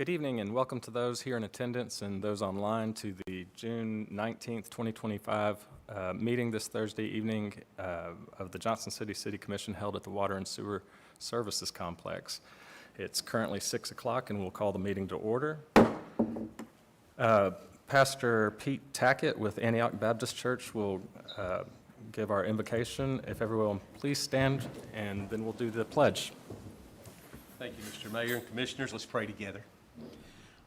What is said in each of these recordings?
Good evening and welcome to those here in attendance and those online to the June 19th, 2025 meeting this Thursday evening of the Johnson City City Commission held at the Water and Sewer Services Complex. It's currently 6 o'clock and we'll call the meeting to order. Pastor Pete Tackett with Antioch Baptist Church will give our invocation. If everyone please stand, and then we'll do the pledge. Thank you, Mr. Mayor and Commissioners. Let's pray together.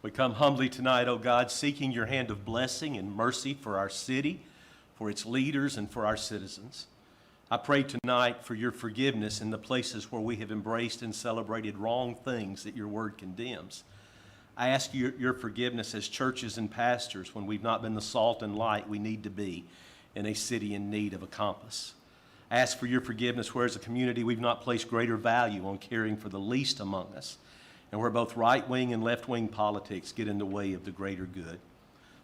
We come humbly tonight, O God, seeking your hand of blessing and mercy for our city, for its leaders, and for our citizens. I pray tonight for your forgiveness in the places where we have embraced and celebrated wrong things that your word condemns. I ask your forgiveness as churches and pastors when we've not been the salt and light we need to be in a city in need of a compass. I ask for your forgiveness where as a community we've not placed greater value on caring for the least among us, and where both right-wing and left-wing politics get in the way of the greater good.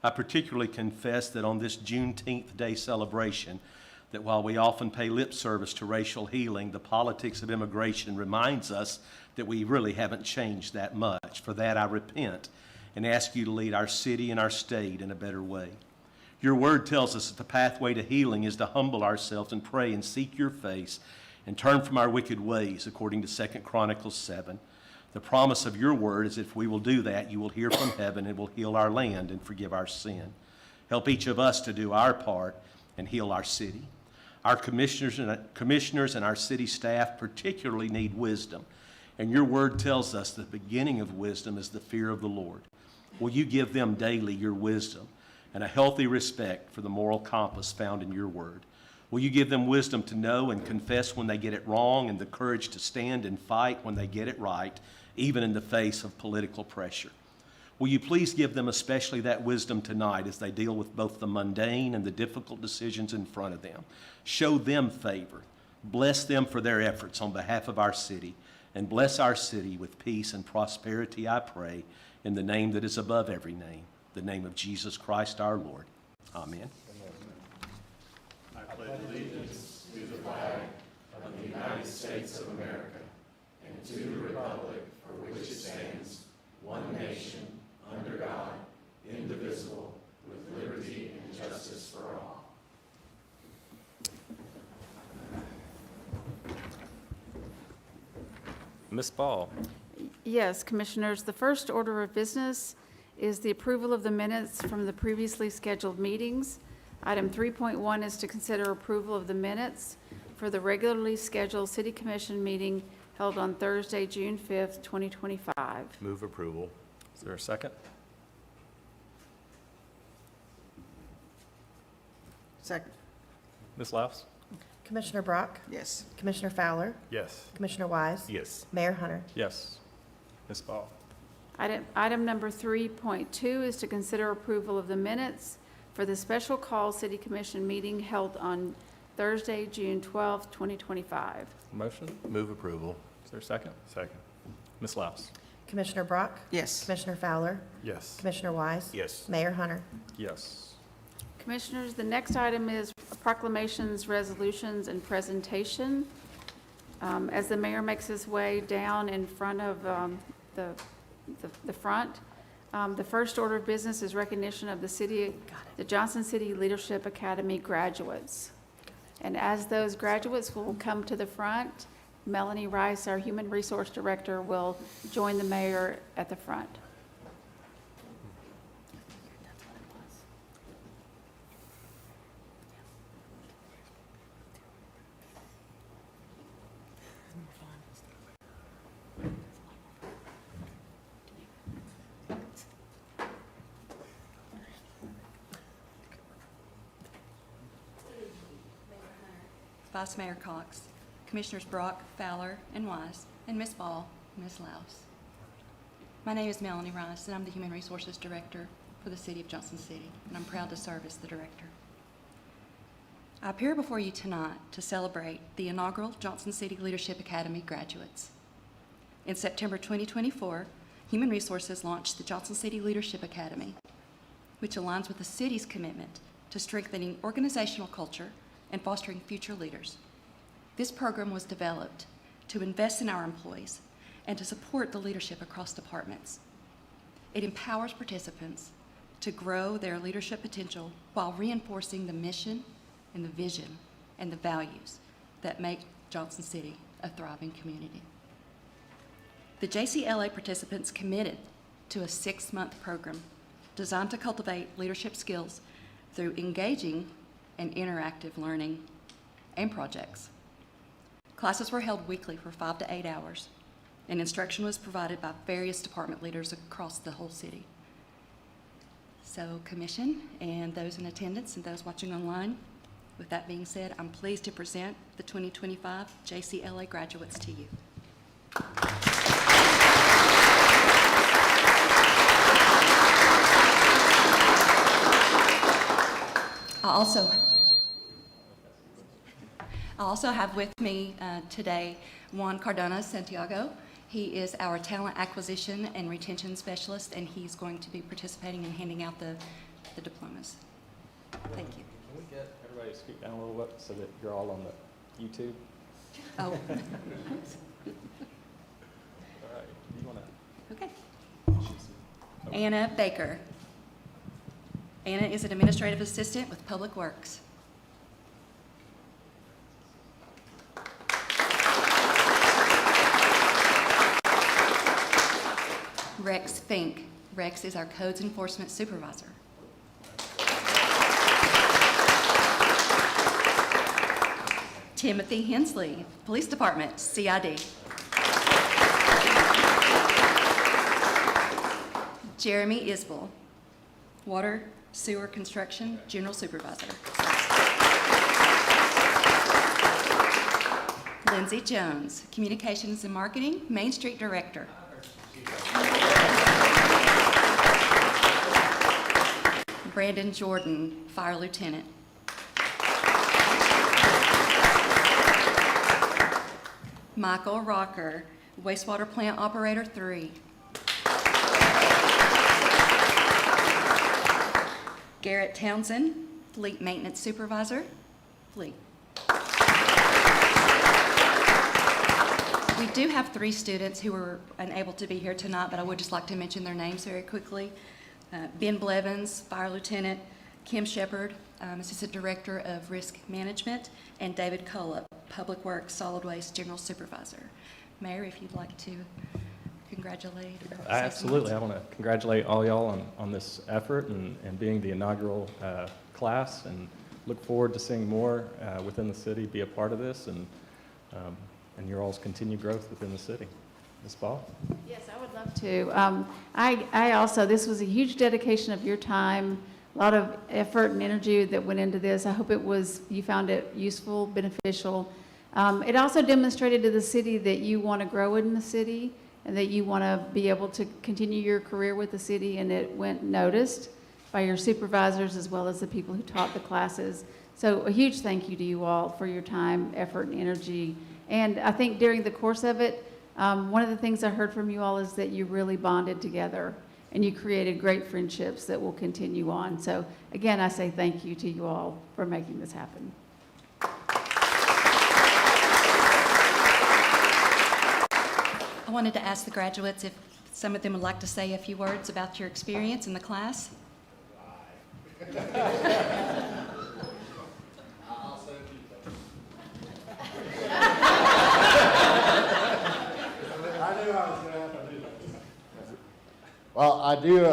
I particularly confess that on this Juneteenth Day celebration, that while we often pay lip service to racial healing, the politics of immigration reminds us that we really haven't changed that much. For that I repent and ask you to lead our city and our state in a better way. Your word tells us that the pathway to healing is to humble ourselves and pray and seek your face and turn from our wicked ways, according to 2 Chronicles 7. The promise of your word is if we will do that, you will hear from heaven and will heal our land and forgive our sin. Help each of us to do our part and heal our city. Our commissioners and our city staff particularly need wisdom, and your word tells us the beginning of wisdom is the fear of the Lord. Will you give them daily your wisdom and a healthy respect for the moral compass found in your word? Will you give them wisdom to know and confess when they get it wrong and the courage to stand and fight when they get it right, even in the face of political pressure? Will you please give them especially that wisdom tonight as they deal with both the mundane and the difficult decisions in front of them? Show them favor. Bless them for their efforts on behalf of our city, and bless our city with peace and prosperity, I pray, in the name that is above every name, the name of Jesus Christ our Lord. Amen. I pledge allegiance to the flag of the United States of America and to the republic for which it stands, one nation, under God, indivisible, with liberty and justice for all. Ms. Ball. Yes, Commissioners, the first order of business is the approval of the minutes from the previously scheduled meetings. Item 3.1 is to consider approval of the minutes for the regularly scheduled City Commission meeting held on Thursday, June 5th, 2025. Move approval. Is there a second? Second. Ms. Laus? Commissioner Brock? Yes. Commissioner Fowler? Yes. Commissioner Wise? Yes. Mayor Hunter? Yes. Ms. Ball? Item number 3.2 is to consider approval of the minutes for the special call City Commission meeting held on Thursday, June 12th, 2025. Motion? Move approval. Is there a second? Second. Ms. Laus? Commissioner Brock? Yes. Commissioner Fowler? Yes. Commissioner Wise? Yes. Mayor Hunter? Yes. Commissioners, the next item is proclamations, resolutions, and presentation. As the mayor makes his way down in front of the front, the first order of business is recognition of the Johnson City Leadership Academy graduates. And as those graduates will come to the front, Melanie Rice, our Human Resource Director, will join the mayor at the front. Vice Mayor Cox, Commissioners Brock, Fowler, and Wise, and Ms. Ball, and Ms. Laus. My name is Melanie Rice, and I'm the Human Resources Director for the City of Johnson City, and I'm proud to serve as the Director. I appear before you tonight to celebrate the inaugural Johnson City Leadership Academy graduates. In September 2024, Human Resources launched the Johnson City Leadership Academy, which aligns with the city's commitment to strengthening organizational culture and fostering future leaders. This program was developed to invest in our employees and to support the leadership across departments. It empowers participants to grow their leadership potential while reinforcing the mission and the vision and the values that make Johnson City a thriving community. The JCLA participants committed to a 6-month program designed to cultivate leadership skills through engaging and interactive learning and projects. Classes were held weekly for 5 to 8 hours, and instruction was provided by various department leaders across the whole city. So, Commission and those in attendance and those watching online, with that being said, I'm pleased to present the 2025 JCLA graduates to you. I also have with me today Juan Cardona Santiago. He is our talent acquisition and retention specialist, and he's going to be participating in handing out the diplomas. Thank you. Can we get everybody to scoot down a little bit so that you're all on the YouTube? Oh, All right, you want to? okay. Anna Baker. Anna is an administrative assistant with Public Works. Rex Fink. Rex is our codes enforcement supervisor. Timothy Hensley, Police Department, CID. Jeremy Isbell, Water Sewer Construction General Supervisor. Lindsay Jones, Communications and Marketing, Main Street Director. Brandon Jordan, Fire Lieutenant. Michael Rocker, Wastewater Plant Operator 3. Garrett Townsend, Fleet Maintenance Supervisor, Fleet. We do have 3 students who were unable to be here tonight, but I would just like to mention their names very quickly. Ben Blevins, Fire Lieutenant, Kim Shepard, Assistant Director of Risk Management, and David Cullop, Public Works Solid Waste General Supervisor. Mayor, if you'd like to congratulate or say some Absolutely. I words. want to congratulate all y'all on this effort and being the inaugural class, and look forward to seeing more within the city be a part of this, and your all's continued growth within the city. Ms. Ball? Yes, I would love to. I also, this was a huge dedication of your time, a lot of effort and energy that went into this. I hope you found it useful, beneficial. It also demonstrated to the city that you want to grow in the city and that you want to be able to continue your career with the city, and it went noticed by your supervisors as well as the people who taught the classes. So a huge thank you to you all for your time, effort, and energy. And I think during the course of it, one of the things I heard from you all is that you really bonded together and you created great friendships that will continue on. So again, I say thank you to you all for making this happen. I wanted to ask the graduates if some of them would like to say a few words about your experience in the class. Well, I do,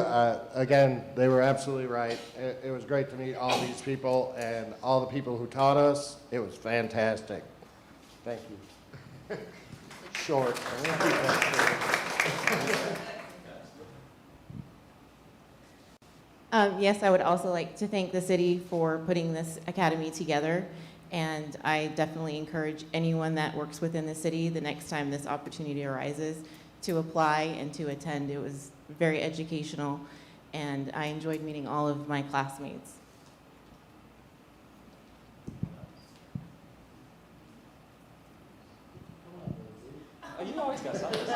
again, they were absolutely right. It was great to meet all these people and all the people who taught us. It was fantastic. Thank you. Short. Yes, I would also like to thank the city for putting this academy together, and I definitely encourage anyone that works within the city the next time this opportunity arises to apply and to attend. It was very educational, and I enjoyed meeting all of my classmates. You always got something to say.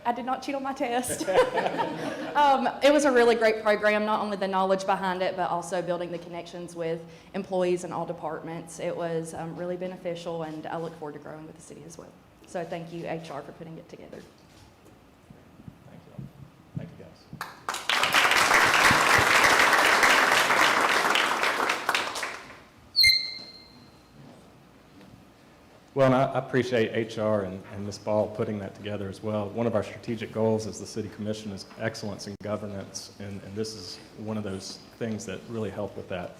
I did not cheat on my test. It was a really great program, not only the knowledge behind it, but also building the connections with employees in all departments. It was really beneficial, and I look forward to growing with the city as well. So thank you, HR, for putting it together. Thank you. Thank you, guys. Well, and I appreciate HR and Ms. Ball putting that together as well. One of our strategic goals as the City Commission is excellence in governance, and this is one of those things that really help with that.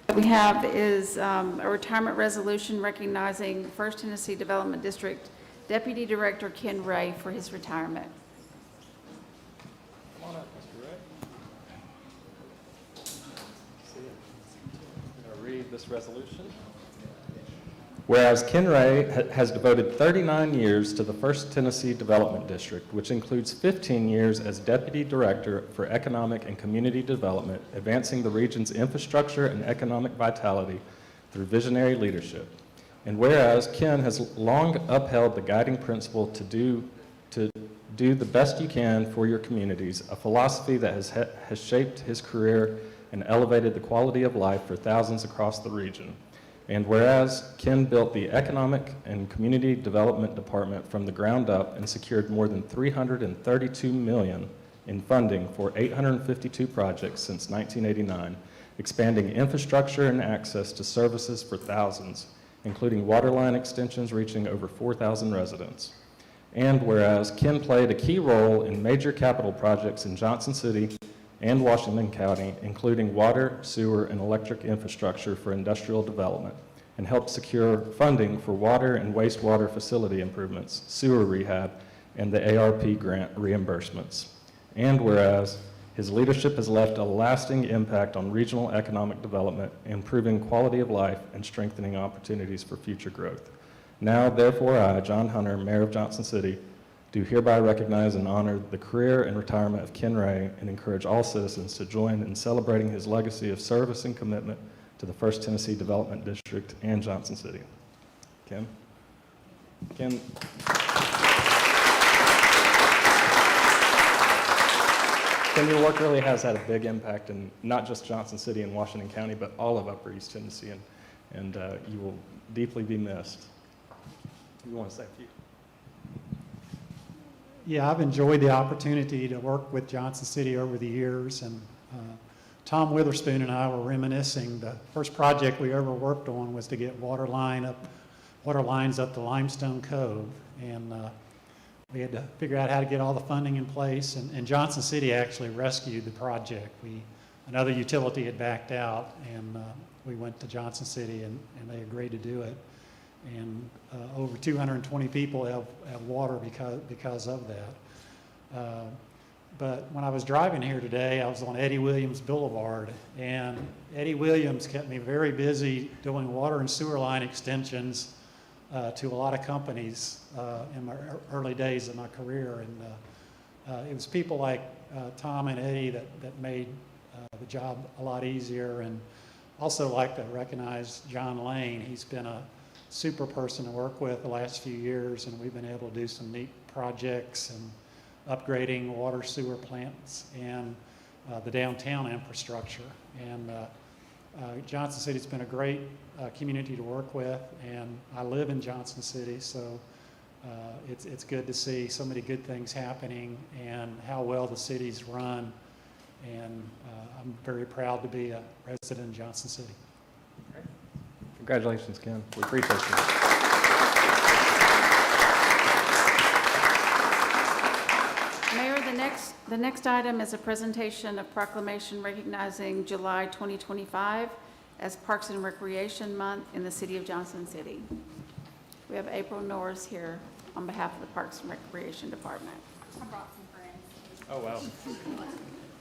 What we have is a retirement resolution recognizing First Tennessee Development District Deputy Director Ken Ray for his retirement. Come on up, Mr. Ray. I'm going to read this resolution. Whereas Ken Ray has devoted 39 years to the First Tennessee Development District, which includes 15 years as Deputy Director for Economic and Community Development, advancing the region's infrastructure and economic vitality through visionary leadership. And whereas Ken has long upheld the guiding principle to do the best you can for your communities, a philosophy that has shaped his career and elevated the quality of life for thousands across the region. And whereas Ken built the Economic and Community Development Department from the ground up and secured more than $332 million in funding for 852 projects since 1989, expanding infrastructure and access to services for thousands, including water line extensions reaching over 4,000 residents. And whereas Ken played a key role in major capital projects in Johnson City and Washington County, including water, sewer, and electric infrastructure for industrial development, and helped secure funding for water and wastewater facility improvements, sewer rehab, and the ARP grant reimbursements. And whereas his leadership has left a lasting impact on regional economic development, improving quality of life and strengthening opportunities for future growth. Now, therefore, I, John Hunter, Mayor of Johnson City, do hereby recognize and honor the career and retirement of Ken Ray and encourage all citizens to join in celebrating his legacy of service and commitment to the First Tennessee Development District and Johnson City. Ken? Ken? Ken, your work really has had a big impact in not just Johnson City and Washington County, but all of Upper East Tennessee, and you will deeply be missed. You want to say a few? Yeah, I've enjoyed the opportunity to work with Johnson City over the years, and Tom Witherspoon and I were reminiscing. The first project we ever worked on was to get water lines up to Limestone Cove, and we had to figure out how to get all the funding in place, and Johnson City actually rescued the project. Another utility had backed out, and we went to Johnson City, and they agreed to do it. And over 220 people have water because of that. But when I was driving here today, I was on Eddie Williams Boulevard, and Eddie Williams kept me very busy doing water and sewer line extensions to a lot of companies in my early days of my career. And it was people like Tom and Eddie that made the job a lot easier. And also like to recognize John Lane. He's been a super person to work with the last few years, and we've been able to do some neat projects and upgrading water sewer plants and the downtown infrastructure. And Johnson City's been a great community to work with, and I live in Johnson City, so it's good to see so many good things happening and how well the city's run. And I'm very proud to be a resident in Johnson City. Congratulations, Ken. We appreciate you. Mayor, the next item is a presentation of proclamation recognizing July 2025 as Parks and Recreation Month in the city of Johnson City. We have April Norris here on behalf of the Parks and Recreation Department. I brought some friends. Oh, wow.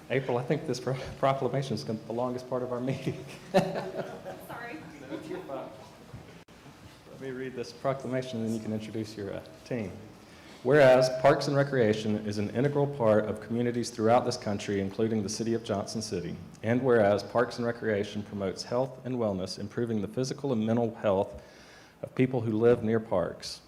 April, I think this proclamation is the longest part of our meeting. Sorry. Let me read this proclamation, and then you can introduce your team. Whereas Parks and Recreation is an integral part of communities throughout this country, including the city of Johnson City, and whereas Parks and Recreation promotes health and wellness, improving the physical and mental health of people who live near parks,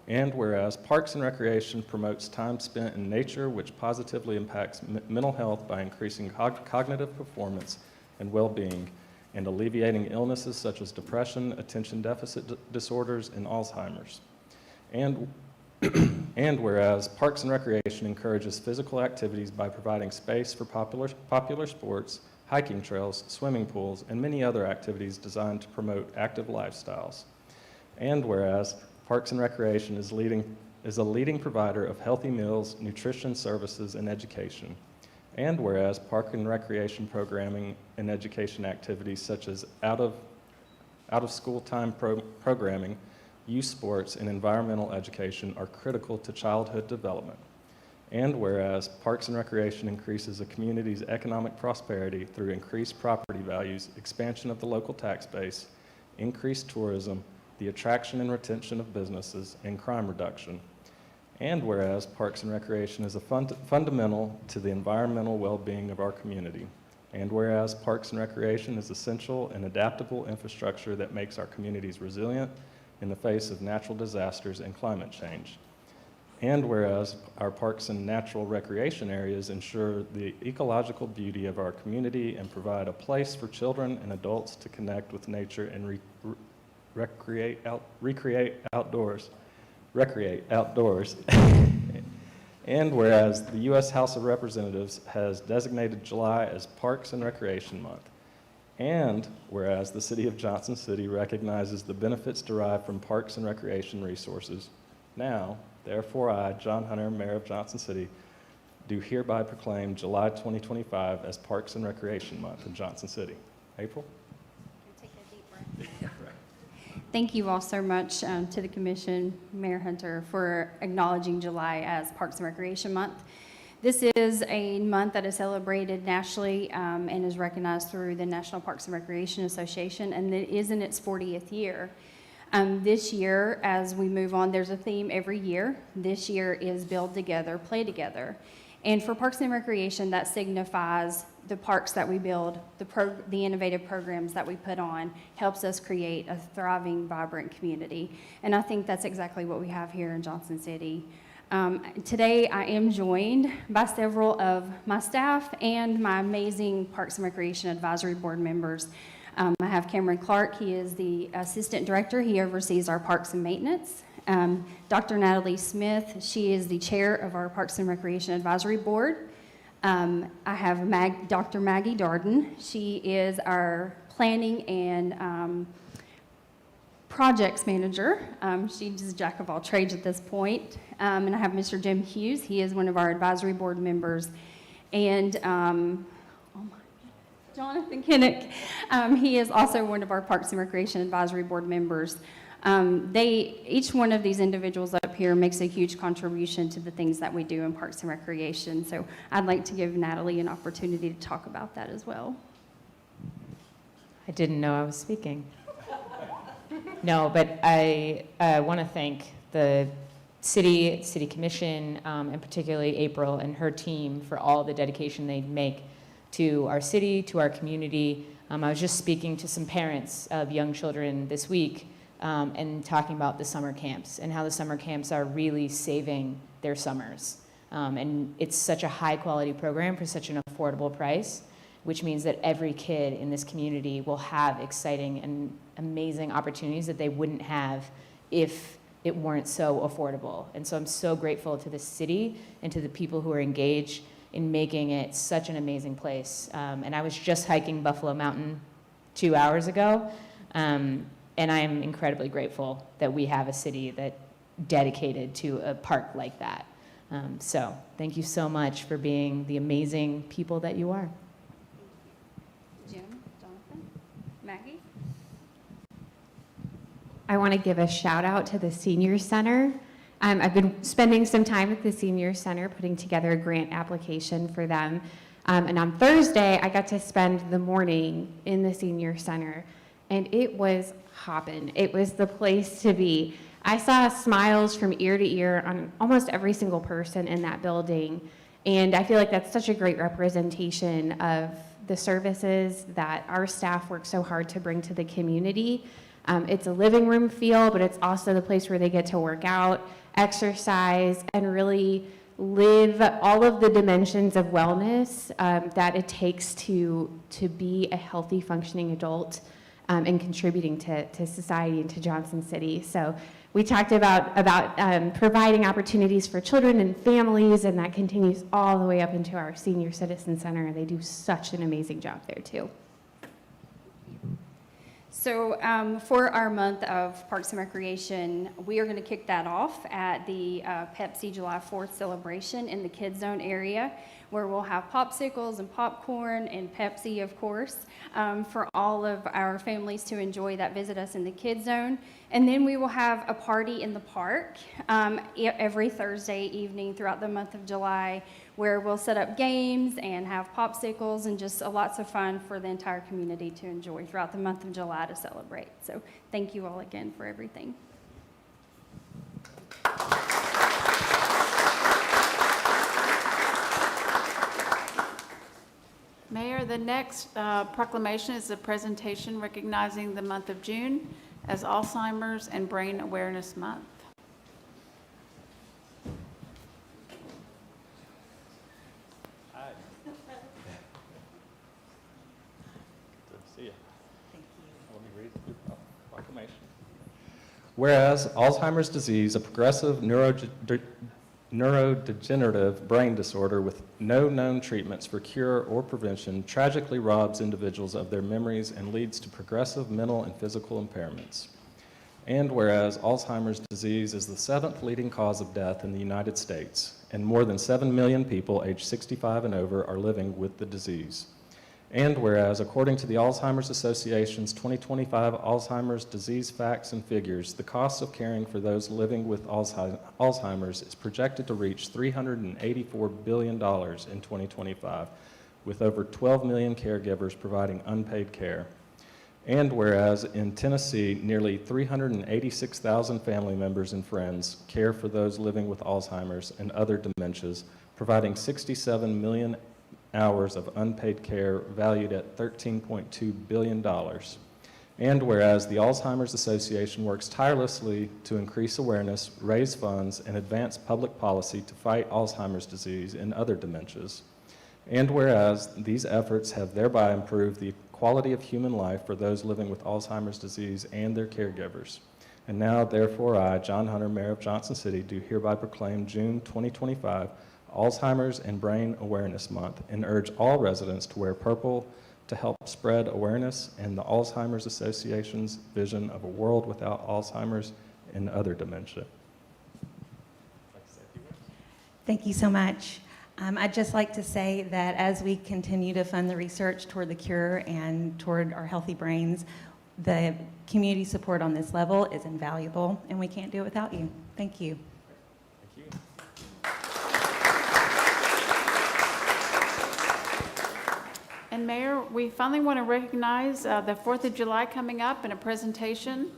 and whereas Parks and Recreation promotes time spent in nature, which positively impacts mental health by increasing cognitive performance and well-being, and alleviating illnesses such as depression, attention deficit disorders, and Alzheimer's. And whereas Parks and Recreation encourages physical activities by providing space for popular sports, hiking trails, swimming pools, and many other activities designed to promote active lifestyles. And whereas Parks and Recreation is a leading provider of healthy meals, nutrition services, and education. And whereas Park and Recreation programming and education activities such as out-of-school time programming, youth sports, and environmental education are critical to childhood development. And whereas Parks and Recreation increases a community's economic prosperity through increased property values, expansion of the local tax base, increased tourism, the attraction and retention of businesses, and crime reduction. And whereas Parks and Recreation is fundamental to the environmental well-being of our community. And whereas Parks and Recreation is essential and adaptable infrastructure that makes our communities resilient in the face of natural disasters and climate change. And whereas our parks and natural recreation areas ensure the ecological beauty of our community and provide a place for children and adults to connect with nature and recreate outdoors. And whereas the U.S. House of Representatives has designated July as Parks and Recreation Month. And whereas the City of Johnson City recognizes the benefits derived from parks and recreation resources. Now, therefore, I, John Hunter, Mayor of Johnson City, do hereby proclaim July 2025 as Parks and Recreation Month in Johnson City. April? Take a deep breath. Thank you all so much to the Commission, Mayor Hunter, for acknowledging July as Parks and Recreation Month. This is a month that is celebrated nationally and is recognized through the National Parks and Recreation Association, and it is in its 40th year. This year, as we move on, there's a theme every year. This year is Build Together, Play Together. And for Parks and Recreation, that signifies the parks that we build, the innovative programs that we put on, helps us create a thriving, vibrant community. And I think that's exactly what we have here in Johnson City. Today, I am joined by several of my staff and my amazing Parks and Recreation Advisory Board members. I have Cameron Clark. He is the Assistant Director. He oversees our Parks and Maintenance. Dr. Natalie Smith, she is the Chair of our Parks and Recreation Advisory Board. I have Dr. Maggie Darden. She is our Planning and Projects Manager. She's a jack of all trades at this point. And I have Mr. Jim Hughes. He is one of our advisory board members. And Jonathan Kinnick. He is also one of our Parks and Recreation Advisory Board members. Each one of these individuals up here makes a huge contribution to the things that we do in Parks and Recreation. So I'd like to give Natalie an opportunity to talk about that as well. I didn't know I was speaking. No, but I want to thank the City Commission, and particularly April and her team for all the dedication they make to our city, to our community. I was just speaking to some parents of young children this week and talking about the summer camps and how the summer camps are really saving their summers. And it's such a high quality program for such an affordable price, which means that every kid in this community will have exciting and amazing opportunities that they wouldn't have if it weren't so affordable. And so I'm so grateful to the city and to the people who are engaged in making it such an amazing place. And I was just hiking Buffalo Mountain 2 hours ago, and I'm incredibly grateful that we have a city that dedicated to a park like that. So thank you so much for being the amazing people that you are. Jim, Jonathan, Maggie? I want to give a shout out to the Senior Center. I've been spending some time at the Senior Center putting together a grant application for them. And on Thursday, I got to spend the morning in the Senior Center, and it was hopping. It was the place to be. I saw smiles from ear to ear on almost every single person in that building, and I feel like that's such a great representation of the services that our staff work so hard to bring to the community. It's a living room feel, but it's also the place where they get to work out, exercise, and really live all of the dimensions of wellness that it takes to be a healthy, functioning adult and contributing to society and to Johnson City. So we talked about providing opportunities for children and families, and that continues all the way up into our Senior Citizen Center. They do such an amazing job there, too. So for our month of Parks and Recreation, we are going to kick that off at the Pepsi July 4th celebration in the Kids Zone area, where we'll have popsicles and popcorn and Pepsi, of course, for all of our families to enjoy that visit us in the Kids Zone. And then we will have a party in the park every Thursday evening throughout the month of July, where we'll set up games and have popsicles and just lots of fun for the entire community to enjoy throughout the month of July to celebrate. So thank you all again for everything. Mayor, the next proclamation is a presentation recognizing the month of June as Alzheimer's and Brain Awareness Month. Whereas Alzheimer's disease, a progressive neurodegenerative brain disorder with no known treatments for cure or prevention, tragically robs individuals of their memories and leads to progressive mental and physical impairments. And whereas Alzheimer's disease is the 7th leading cause of death in the United States, and more than 7 million people aged 65 and over are living with the disease. And whereas, according to the Alzheimer's Association's 2025 Alzheimer's Disease Facts and Figures, the cost of caring for those living with Alzheimer's is projected to reach $384 billion in 2025, with over 12 million caregivers providing unpaid care. And whereas, in Tennessee, nearly 386,000 family members and friends care for those living with Alzheimer's and other dementias, providing 67 million hours of unpaid care valued at $13.2 billion. And whereas the Alzheimer's Association works tirelessly to increase awareness, raise funds, and advance public policy to fight Alzheimer's disease and other dementias. And whereas these efforts have thereby improved the quality of human life for those living with Alzheimer's disease and their caregivers. And now, therefore, I, John Hunter, Mayor of Johnson City, do hereby proclaim June 2025 Alzheimer's and Brain Awareness Month and urge all residents to wear purple to help spread awareness and the Alzheimer's Association's vision of a world without Alzheimer's and other dementia. Thank you so much. I'd just like to say that as we continue to fund the research toward the cure and toward our healthy brains, the community support on this level is invaluable, and we can't do it without you. Thank you. Thank you. And Mayor, we finally want to recognize the 4th of July coming up in a presentation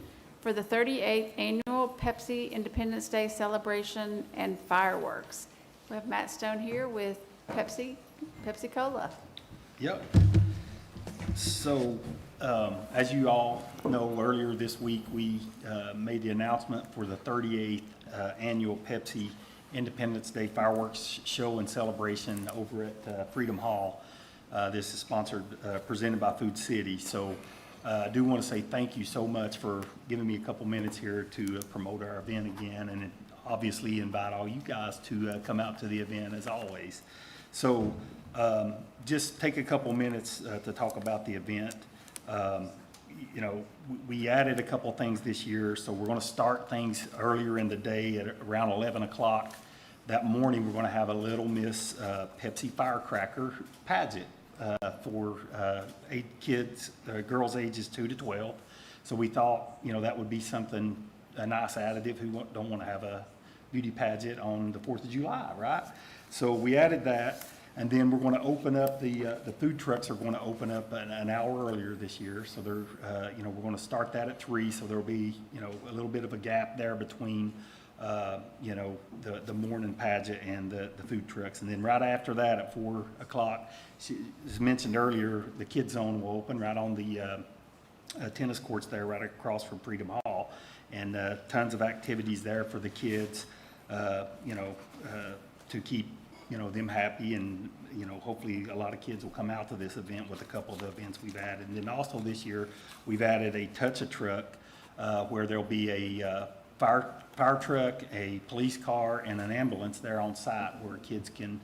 for the 38th Annual Pepsi Independence Day Celebration and Fireworks. We have Matt Stone here with Pepsi-Cola. Yep. So, as you all know, earlier this week, we made the announcement for the 38th Annual Pepsi Independence Day Fireworks Show and Celebration over at Freedom Hall. This is sponsored, presented by Food City. So I do want to say thank you so much for giving me a couple minutes here to promote our event again, and obviously invite all you guys to come out to the event as always. So just take a couple minutes to talk about the event. You know, we added a couple things this year, so we're going to start things earlier in the day at around 11 o'clock. That morning, we're going to have a Little Miss Pepsi Firecracker pageant for 8 kids, girls ages 2 to 12. So we thought, you know, that would be something, a nice additive who don't want to have a beauty pageant on the 4th of July, right? So we added that, and then we're going to open up the food trucks are going to open up an hour earlier this year. So they're, you know, we're going to start that at 3. So there'll be, you know, a little bit of a gap there between you know, the morning pageant and the food trucks. And then right after that at 4 o'clock, as mentioned earlier, the Kids Zone will open right on the tennis courts there right across from Freedom Hall. And tons of activities there for the kids. You know, to keep, them happy, and, hopefully a lot of kids will come out to this event with a couple of the events we've added. And then also this year, we've added a touch-a-truck, where there'll be a fire truck, a police car, and an ambulance there on site where kids can,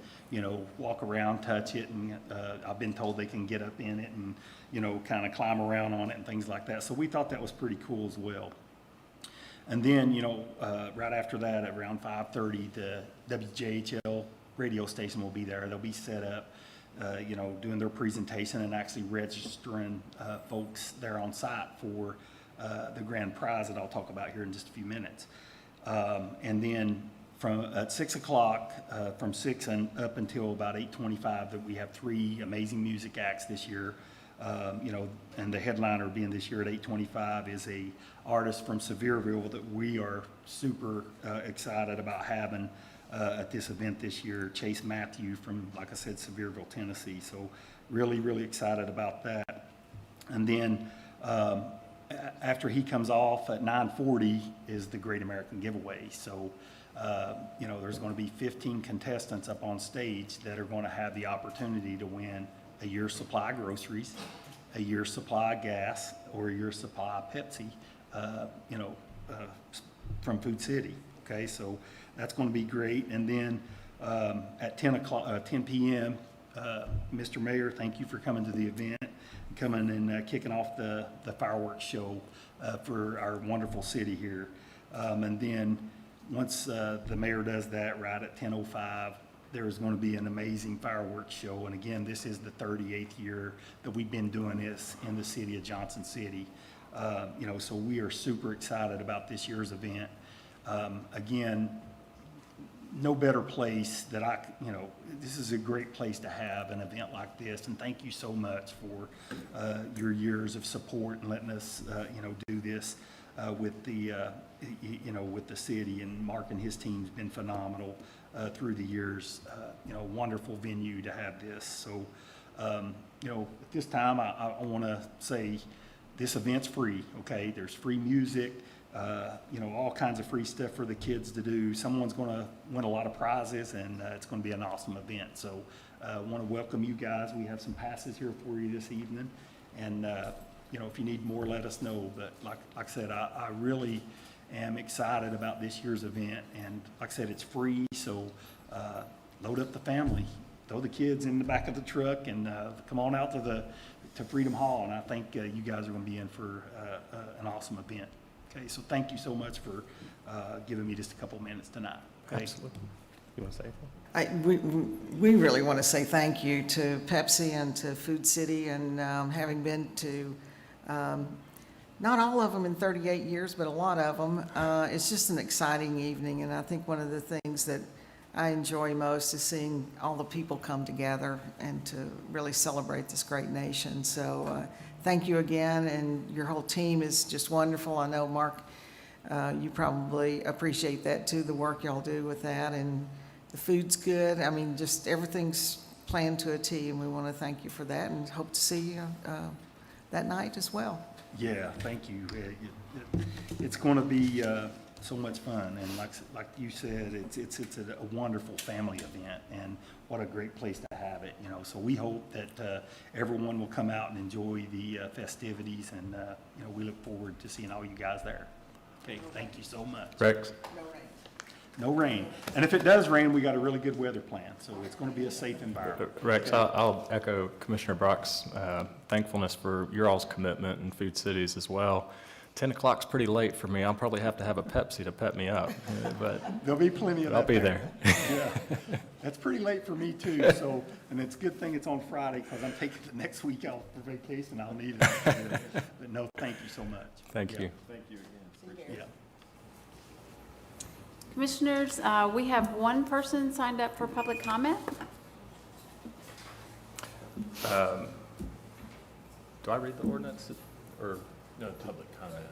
walk around, touch it, and I've been told they can get up in it and, kind of climb around on it and things like that. So we thought that was pretty cool as well. And then, right after that, at around 5:30, the WJHL radio station will be there. They'll be set up, doing their presentation and actually registering folks there on site for the grand prize that I'll talk about here in just a few minutes. And then at 6 o'clock, from 6 and up until about 8:25, that we have 3 amazing music acts this year. And the headliner being this year at 8:25 is a artist from Sevierville that we are super excited about having at this event this year, Chase Matthew from, like I said, Sevierville, Tennessee. So really, really excited about that. And then after he comes off at 9:40 is the Great American Giveaway. So, there's going to be 15 contestants up on stage that are going to have the opportunity to win a year's supply of groceries, a year's supply of gas, or a year's supply of Pepsi, from Food City. Okay, so that's going to be great. And then at 10 p.m., Mr. Mayor, thank you for coming to the event, coming and kicking off the fireworks show for our wonderful city here. And then once the mayor does that, right at 10:05, there's going to be an amazing fireworks show. And again, this is the 38th year that we've been doing this in the city of Johnson City. So we are super excited about this year's event. Again, no better place that this is a great place to have an event like this. And thank you so much for your years of support and letting us, do this with the city. And Mark and his team's been phenomenal through the years. Wonderful venue to have this. So, at this time, I want to say this event's free, okay? There's free music. All kinds of free stuff for the kids to do. Someone's going to win a lot of prizes, and it's going to be an awesome event. So I want to welcome you guys. We have some passes here for you this evening. And, if you need more, let us know. But like I said, I really am excited about this year's event. And like I said, it's free, so load up the family. Throw the kids in the back of the truck and come on out to Freedom Hall. And I think you guys are going to be in for an awesome event. Okay, so thank you so much for giving me just a couple minutes tonight. Okay? Absolutely. You want to say anything? We really want to say thank you to Pepsi and to Food City, and having been to not all of them in 38 years, but a lot of them. It's just an exciting evening, and I think one of the things that I enjoy most is seeing all the people come together and to really celebrate this great nation. So thank you again, and your whole team is just wonderful. I know, Mark, you probably appreciate that too, the work y'all do with that, and the food's good. I mean, just everything's planned to a T, and we want to thank you for that, and hope to see you that night as well. Yeah, thank you. It's going to be so much fun, and like you said, it's a wonderful family event, and what a great place to have it. So we hope that everyone will come out and enjoy the festivities, and we look forward to seeing all you guys there. Okay, thank you so much. Rex? No rain. And if it does rain, we got a really good weather plan, so it's going to be a safe environment. Rex, I'll echo Commissioner Brock's thankfulness for your all's commitment and Food Cities as well. 10 o'clock's pretty late for me. I'll probably have to have a Pepsi to pep me up, but there'll be plenty of that. I'll be there. Yeah, that's pretty late for me too. So, and it's a good thing it's on Friday because I'm taking the next week out for vacation. I'll need it. But no, thank you so much. Thank you. Thank you again. Yeah. Commissioners, we have one person signed up for public comment. Do I read the ordinance or no public comment?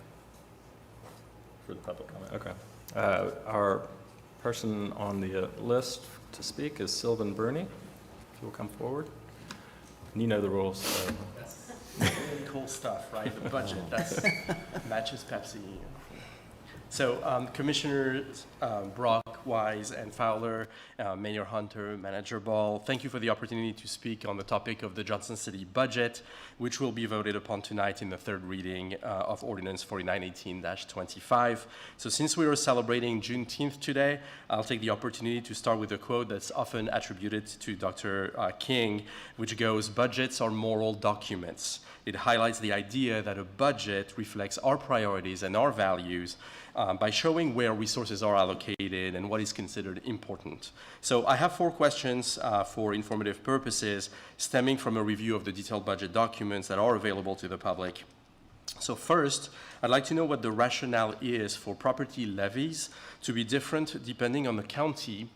For the public comment, okay. Our person on the list to speak is Sylvan Bruni. If you'll come forward. And you know the rules. So. That's really cool stuff, right? The budget, matches Pepsi. So Commissioner Brock Wise, and Fowler, Mayor Hunter, Manager Ball. Thank you for the opportunity to speak on the topic of the Johnson City budget, which will be voted upon tonight in the third reading of Ordinance 4918-25. So since we are celebrating Juneteenth today, I'll take the opportunity to start with a quote that's often attributed to Dr. King, which goes, "Budgets are moral documents." It highlights the idea that a budget reflects our priorities and our values by showing where resources are allocated and what is considered important. So I have 4 questions for informative purposes, stemming from a review of the detailed budget documents that are available to the public. So first, I'd like to know what the rationale is for property levies to be different depending on the county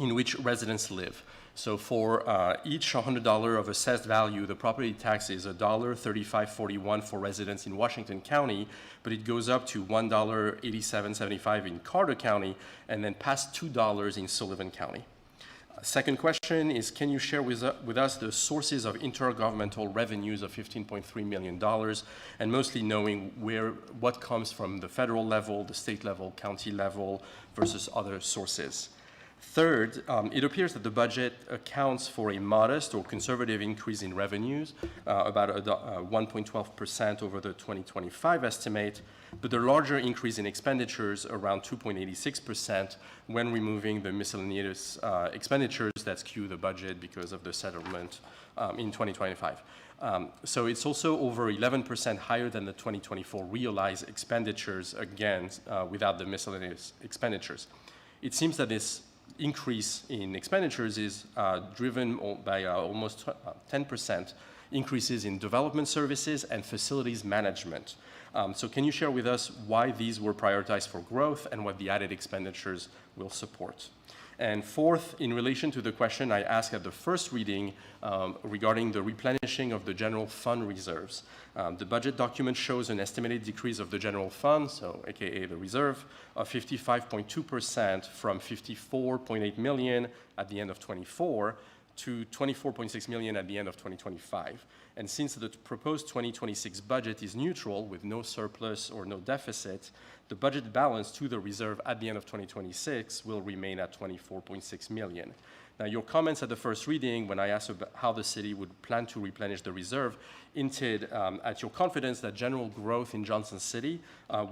in which residents live. So for each $100 of assessed value, the property tax is $1.3541 for residents in Washington County, but it goes up to $1.8775 in Carter County, and then past $2 in Sullivan County. Second question is, can you share with us the sources of intergovernmental revenues of $15.3 million, and mostly knowing what comes from the federal level, the state level, county level, versus other sources? Third, it appears that the budget accounts for a modest or conservative increase in revenues, about 1.12% over the 2025 estimate, but the larger increase in expenditures, around 2.86%, when removing the miscellaneous expenditures that skew the budget because of the settlement in 2025. So it's also over 11% higher than the 2024 realized expenditures, again, without the miscellaneous expenditures. It seems that this increase in expenditures is driven by almost 10% increases in development services and facilities management. So can you share with us why these were prioritized for growth and what the added expenditures will support? And fourth, in relation to the question I asked at the first reading regarding the replenishing of the general fund reserves, the budget document shows an estimated decrease of the general fund, so AKA the reserve, of 55.2% from $54.8 million at the end of 24 to $24.6 million at the end of 2025. And since the proposed 2026 budget is neutral with no surplus or no deficit, the budget balance to the reserve at the end of 2026 will remain at $24.6 million. Now, your comments at the first reading, when I asked about how the city would plan to replenish the reserve, hinted at your confidence that general growth in Johnson City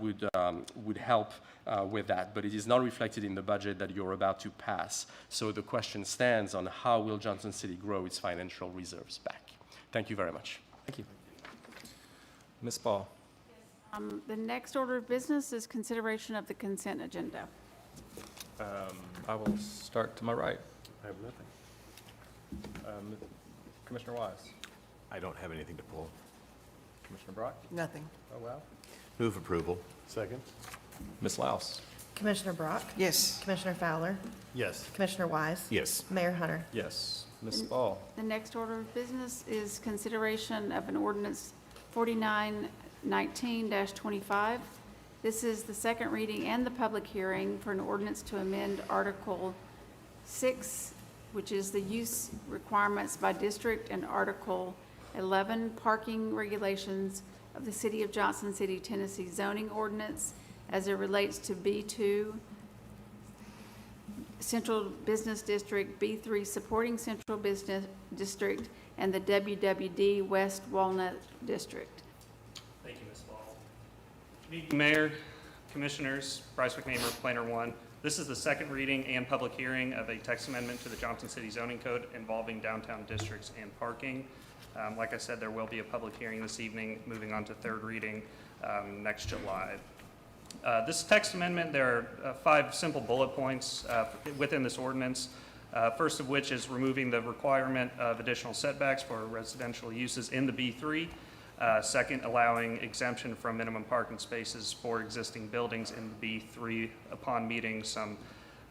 would help with that, but it is not reflected in the budget that you're about to pass. So the question stands on how will Johnson City grow its financial reserves back? Thank you very much. Thank you. Ms. Ball. The next order of business is consideration of the consent agenda. I will start to my right. I have nothing. Commissioner Wise. I don't have anything to pull. Commissioner Brock. Nothing. Oh, wow. Move approval. Second. Ms. Laus. Commissioner Brock? Yes. Commissioner Fowler? Yes. Commissioner Wise? Yes. Mayor Hunter? Yes. Ms. Ball. The next order of business is consideration of an ordinance 4919-25. This is the second reading and the public hearing for an ordinance to amend Article 6, which is the use requirements by district, and Article 11, parking regulations of the City of Johnson City, Tennessee zoning ordinance as it relates to B2, Central Business District, B3 supporting Central Business District, and the WWD West Walnut District. Thank you, Ms. Ball. Good evening, Mayor, Commissioners, Bryce McNamer, Planner 1. This is the second reading and public hearing of a text amendment to the Johnson City zoning code involving downtown districts and parking. Like I said, there will be a public hearing this evening, moving on to third reading next July. This text amendment, there are 5 simple bullet points within this ordinance. First of which is removing the requirement of additional setbacks for residential uses in the B3. Second, allowing exemption from minimum parking spaces for existing buildings in the B3 upon meeting some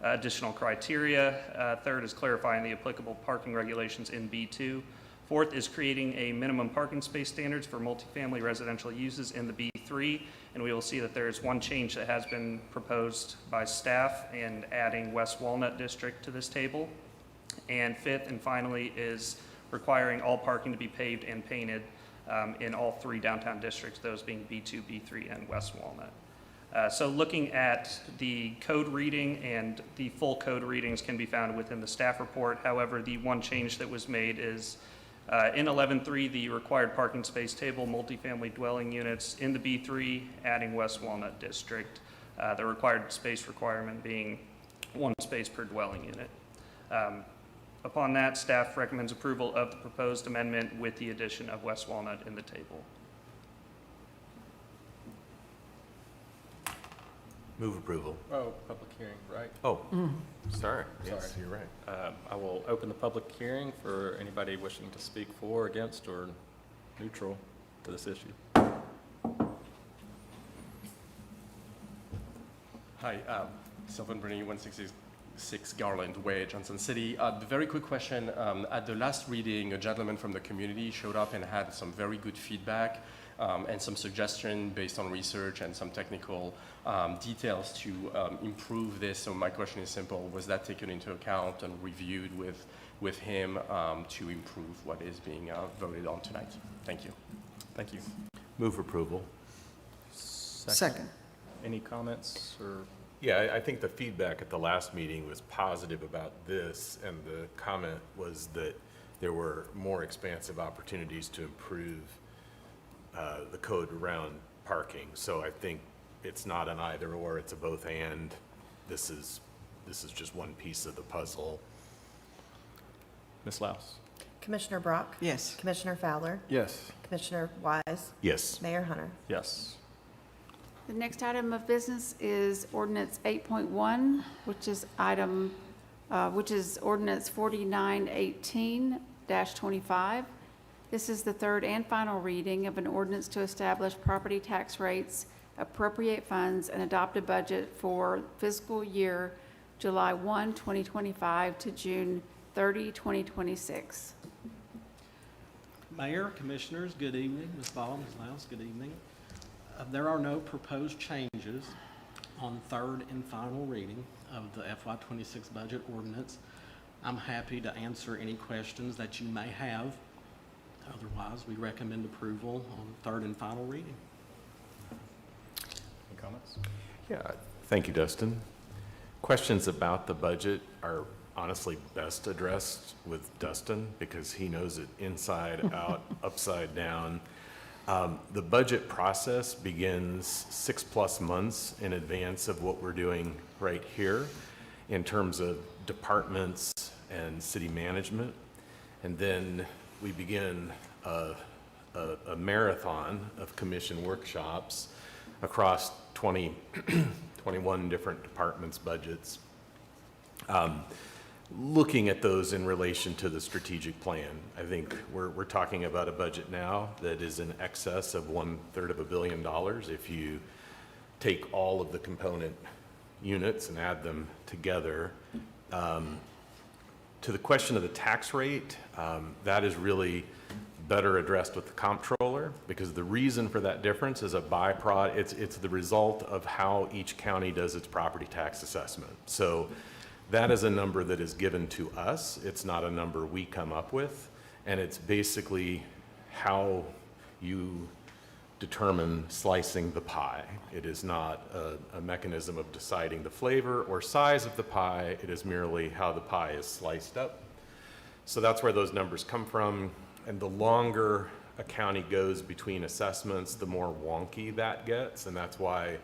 additional criteria. Third is clarifying the applicable parking regulations in B2. Fourth is creating a minimum parking space standards for multifamily residential uses in the B3. And we will see that there is one change that has been proposed by staff and adding West Walnut District to this table. And fifth and finally is requiring all parking to be paved and painted in all 3 downtown districts, those being B2, B3, and West Walnut. So looking at the code reading, and the full code readings can be found within the staff report. However, the one change that was made is in 11.3, the required parking space table, multifamily dwelling units. In the B3, adding West Walnut District, the required space requirement being 1 space per dwelling unit. Upon that, staff recommends approval of the proposed amendment with the addition of West Walnut in the table. Move approval. Oh, public hearing, right? Oh, sorry. Yes, Sorry. you're right. I will open the public hearing for anybody wishing to speak for, against, or neutral to this issue. Hi, Sylvan Bruni, 166 Garland Way, Johnson City. Very quick question. At the last reading, a gentleman from the community showed up and had some very good feedback and some suggestion based on research and some technical details to improve this. So my question is simple. Was that taken into account and reviewed with him to improve what is being voted on tonight? Thank you. Thank you. Move approval. Second. Any comments or? Yeah, I think the feedback at the last meeting was positive about this, and the comment was that there were more expansive opportunities to improve the code around parking. So I think it's not an either or, it's a both and. This is just one piece of the puzzle. Ms. Laus? Commissioner Brock? Yes. Commissioner Fowler? Yes. Commissioner Wise? Yes. Mayor Hunter? Yes. The next item of business is ordinance 8.1, which is ordinance 4918-25. This is the third and final reading of an ordinance to establish property tax rates, appropriate funds, and adopt a budget for fiscal year July 1, 2025 to June 30, 2026. Mayor, Commissioners, good evening. Ms. Ball, Ms. Laus, good evening. There are no proposed changes on third and final reading of the FY26 budget ordinance. I'm happy to answer any questions that you may have. Otherwise, we recommend approval on third and final reading. Any comments? Yeah, thank you, Dustin. Questions about the budget are honestly best addressed with Dustin because he knows it inside out, upside down. The budget process begins 6+ months in advance of what we're doing right here in terms of departments and city management. And then we begin a marathon of commission workshops across 21 different departments' budgets, looking at those in relation to the strategic plan. I think we're talking about a budget now that is in excess of 1/3 of $1 billion if you take all of the component units and add them together. To the question of the tax rate, that is really better addressed with the comptroller because the reason for that difference is a byproduct. It's the result of how each county does its property tax assessment. So that is a number that is given to us. It's not a number we come up with. And it's basically how you determine slicing the pie. It is not a mechanism of deciding the flavor or size of the pie. It is merely how the pie is sliced up. So that's where those numbers come from. And the longer a county goes between assessments, the more wonky that gets. And that's why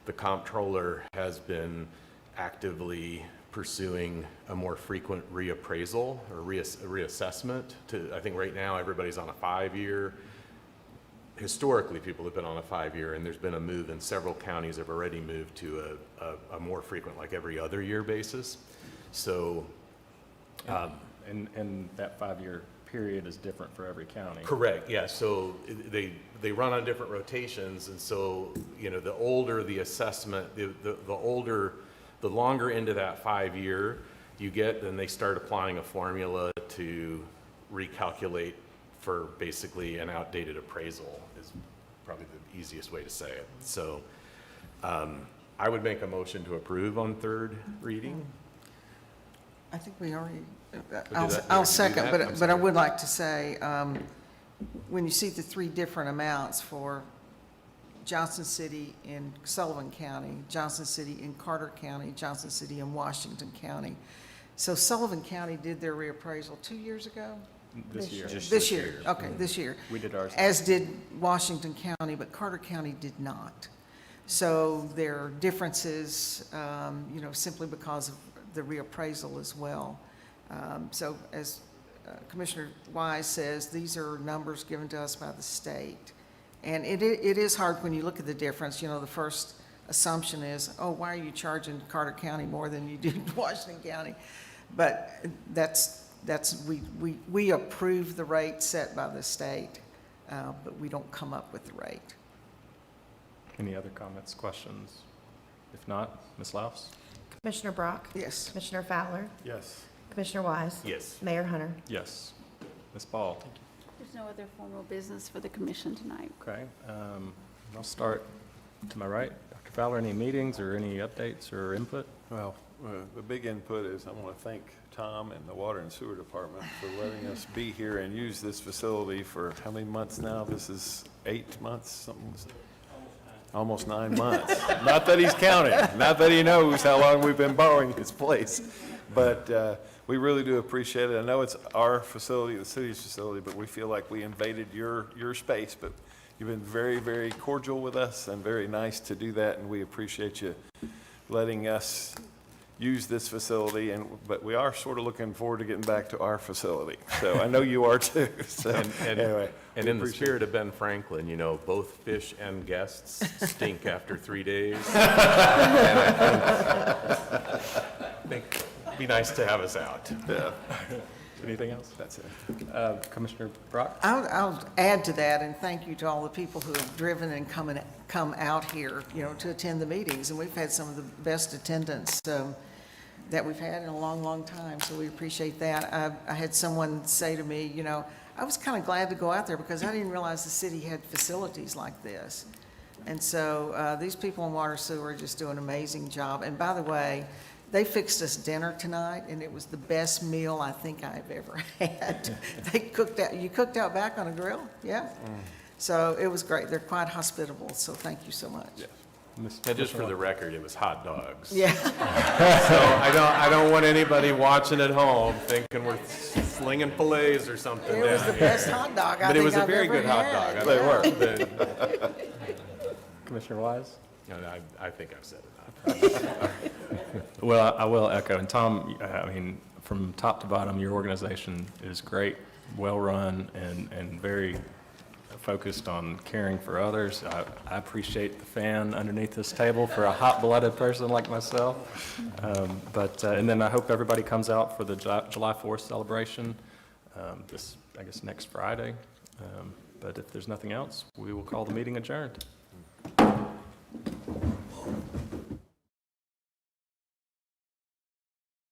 the comptroller has been actively pursuing a more frequent reappraisal or reassessment. I think right now everybody's on a 5-year. Historically, people have been on a 5-year, and there's been a move, and several counties have already moved to a more frequent, like every other year basis. So, and that 5-year period is different for every county. Correct, yeah, so they run on different rotations, and so, you know, the older the assessment, the longer into that 5-year you get, then they start applying a formula to recalculate for basically an outdated appraisal is probably the easiest way to say it. So I would make a motion to approve on third reading. I think we already, I'll I'll second, but I sorry. would like to say, when you see the 3 different amounts for Johnson City in Sullivan County, Johnson City in Carter County, Johnson City in Washington County. So Sullivan County did their reappraisal 2 years ago? This year. This year, okay, this year. We did ours. As did Washington County, but Carter County did not. So there are differences, you know, simply because of the reappraisal as well. So as Commissioner Wise says, these are numbers given to us by the state. And it is hard when you look at the difference. You know, the first assumption is, oh, why are you charging Carter County more than you do Washington County? But we approve the rate set by the state, but we don't come up with the rate. Any other comments, questions? If not, Ms. Laus? Commissioner Brock? Yes. Commissioner Fowler? Yes. Commissioner Wise? Yes. Mayor Hunter? Yes. Ms. Ball? There's no other formal business for the commission tonight. Okay, I'll start to my right. Dr. Fowler, any meetings or any updates or input? Well, the big input is I want to thank Tom and the Water and Sewer Department for letting us be here and use this facility for how many months now? This is 8 months, something, almost 9 months. Not that he's counting, not that he knows how long we've been borrowing his place, but we really do appreciate it. I know it's our facility, the city's facility, but we feel like we invaded your space, but you've been very, very cordial with us and very nice to do that, and we appreciate you letting us use this facility, but we are sort of looking forward to getting back to our facility. So I know you are too. So anyway. And in the spirit of Ben Franklin, you know, both fish and guests stink after 3 days. And I think it'd be nice to have us out. Yeah. Anything else? That's it. Commissioner Brock? I'll add to that and thank you to all the people who have driven and come out here, you know, to attend the meetings. And we've had some of the best attendance that we've had in a long, long time, so we appreciate that. I had someone say to me, you know, I was kind of glad to go out there because I didn't realize the city had facilities like this. And so these people in Water Sewer are just doing an amazing job. And by the way, they fixed us dinner tonight, and it was the best meal I think I've ever had. You cooked out back on a grill? Yeah. So it was great. They're quite hospitable, so thank you so much. Yeah. And just for the record, it was hot dogs. Yeah. So I don't want anybody watching at home thinking we're slinging fillets or something. It was the best hot dog I But it think was a I've very ever good hot had. dog. They were. Commissioner Wise? I think I've said enough. Well, I will echo, and Tom, I mean, from top to bottom, your organization is great, well-run, and very focused on caring for others. I appreciate the fan underneath this table for a hot-blooded person like myself. And then I hope everybody comes out for the July 4th celebration this, I guess, next Friday. But if there's nothing else, we will call the meeting adjourned.